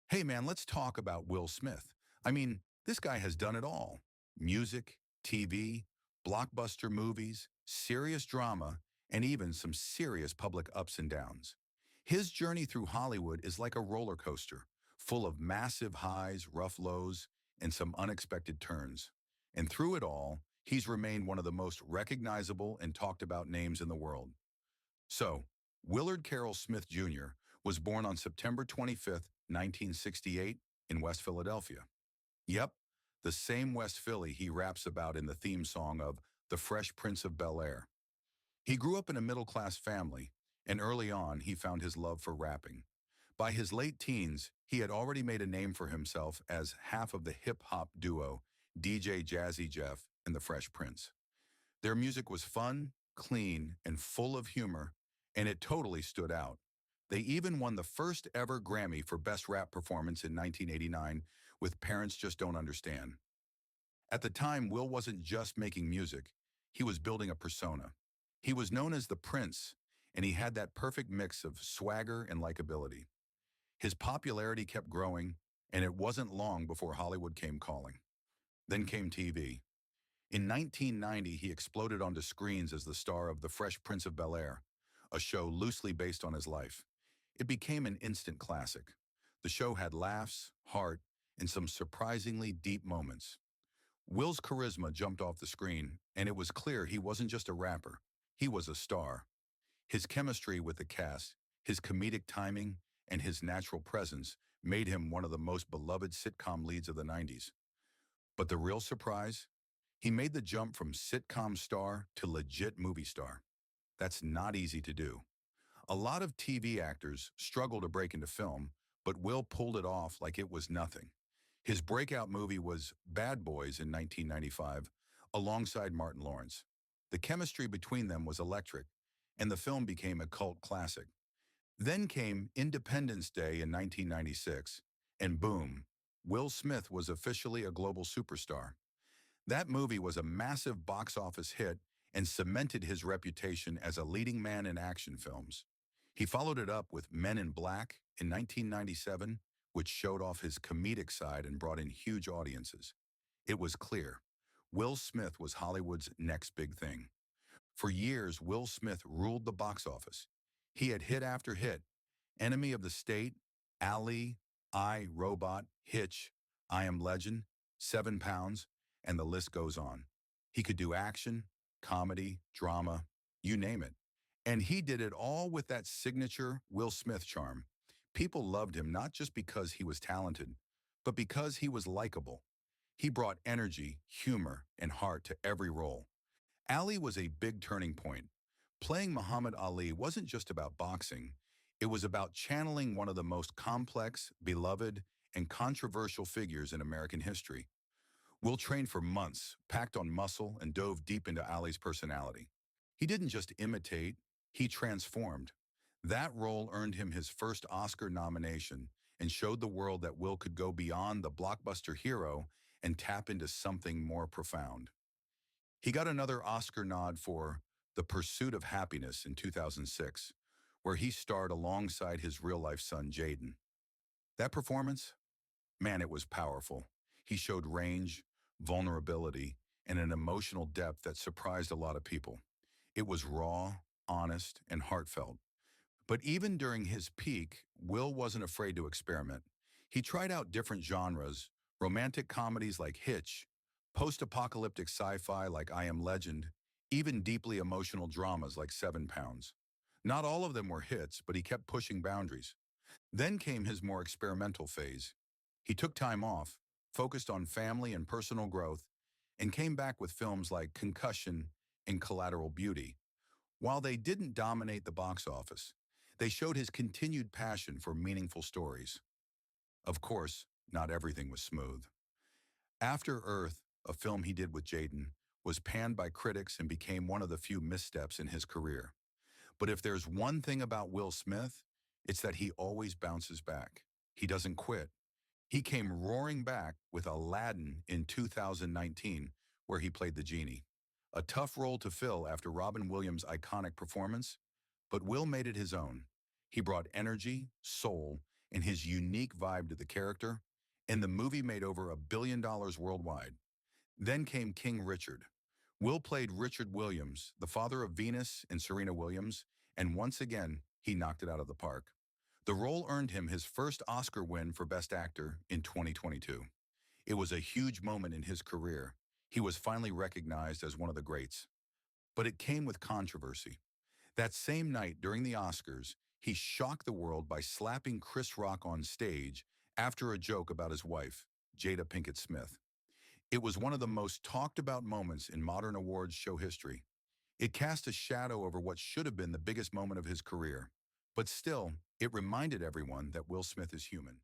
Hey man, let's talk about Will Smith. This guy has done it all. Music, TV, blockbuster movies, serious drama, and even some serious public ups and downs. His journey through Hollywood is like a roller coaster, full of massive highs, rough lows, and some unexpected turns. And through it all, he's remained one of the most recognizable and talked about names in the world. So, Willard Carroll Smith Jr. was born on September 25th, 1968, in West Philadelphia. Yep, the same West Philly he raps about in the theme song of The Fresh Prince of Bel-Air. He grew up in a middle-class family, and early on he found his love for rapping. By his late teens, he had already made a name for himself as half of the hip-hop duo DJ Jazzy Jeff and the Fresh Prince. Their music was fun, clean, and full of humor, and it totally stood out. They even won the first ever Grammy for Best Rap Performance in 1989 with Parents Just Don't Understand. At the time, Will wasn't just making music, he was building a persona. He was known as the Prince, and he had that perfect mix of swagger and likability. His popularity kept growing, and it wasn't long before Hollywood came calling. Then came TV. In 1990, he exploded onto screens as the star of The Fresh Prince of Bel-Air, a show loosely based on his life. It became an instant classic. The show had laughs, heart, and some surprisingly deep moments. Will's charisma jumped off the screen, and it was clear he wasn't just a rapper, he was a star. His chemistry with the cast, his comedic timing, and his natural presence made him one of the most beloved sitcom leads of the 90s. But the real surprise? He made the jump from sitcom star to legit movie star. That's not easy to do. A lot of TV actors struggle to break into film, but Will pulled it off like it was nothing. His breakout movie was Bad Boys in 1995, alongside Martin Lawrence. The chemistry between them was electric, and the film became a cult classic. Then came Independence Day in 1996, and boom, Will Smith was officially a global superstar. That movie was a massive box office hit and cemented his reputation as a leading man in action films. He followed it up with Men in Black in 1997, which showed off his comedic side and brought in huge audiences. It was clear. Will Smith was Hollywood's next big thing. For years, Will Smith ruled the box office. He had hit after hit: Enemy of the State, Ali, I, Robot, Hitch, I Am Legend, 7 Pounds, and the list goes on. He could do action, comedy, drama, you name it. And he did it all with that signature Will Smith charm. People loved him not just because he was talented, but because he was likable. He brought energy, humor, and heart to every role. Ali was a big turning point. Playing Muhammad Ali wasn't just about boxing. It was about channeling one of the most complex, beloved, and controversial figures in American history. Will trained for months, packed on muscle, and dove deep into Ali's personality. He didn't just imitate, he transformed. That role earned him his first Oscar nomination and showed the world that Will could go beyond the blockbuster hero and tap into something more profound. He got another Oscar nod for The Pursuit of Happiness in 2006, where he starred alongside his real-life son, Jaden. That performance? Man, it was powerful. He showed range, vulnerability, and an emotional depth that surprised a lot of people. It was raw, honest, and heartfelt. But even during his peak, Will wasn't afraid to experiment. He tried out different genres: romantic comedies like Hitch, post-apocalyptic sci-fi like I Am Legend, even deeply emotional dramas like 7 Pounds. Not all of them were hits, but he kept pushing boundaries. Then came his more experimental phase. He took time off, focused on family and personal growth, and came back with films like Concussion and Collateral Beauty. While they didn't dominate the box office, they showed his continued passion for meaningful stories. Of course, not everything was smooth. After Earth, a film he did with Jaden, was panned by critics and became one of the few missteps in his career. But if there's one thing about Will Smith, it's that he always bounces back. He doesn't quit. He came roaring back with Aladdin in 2019, where he played the genie. A tough role to fill after Robin Williams' iconic performance, but Will made it his own. He brought energy, soul, and his unique vibe to the character, and the movie made over $1 billion worldwide. Then came King Richard. Will played Richard Williams, the father of Venus and Serena Williams, and once again, he knocked it out of the park. The role earned him his first Oscar win for Best Actor in 2022. It was a huge moment in his career. He was finally recognized as one of the greats. But it came with controversy. That same night during the Oscars, he shocked the world by slapping Chris Rock on stage after a joke about his wife, Jada Pinkett Smith. It was one of the most talked about moments in modern awards show history. It cast a shadow over what should have been the biggest moment of his career. But still, it reminded everyone that Will Smith is human.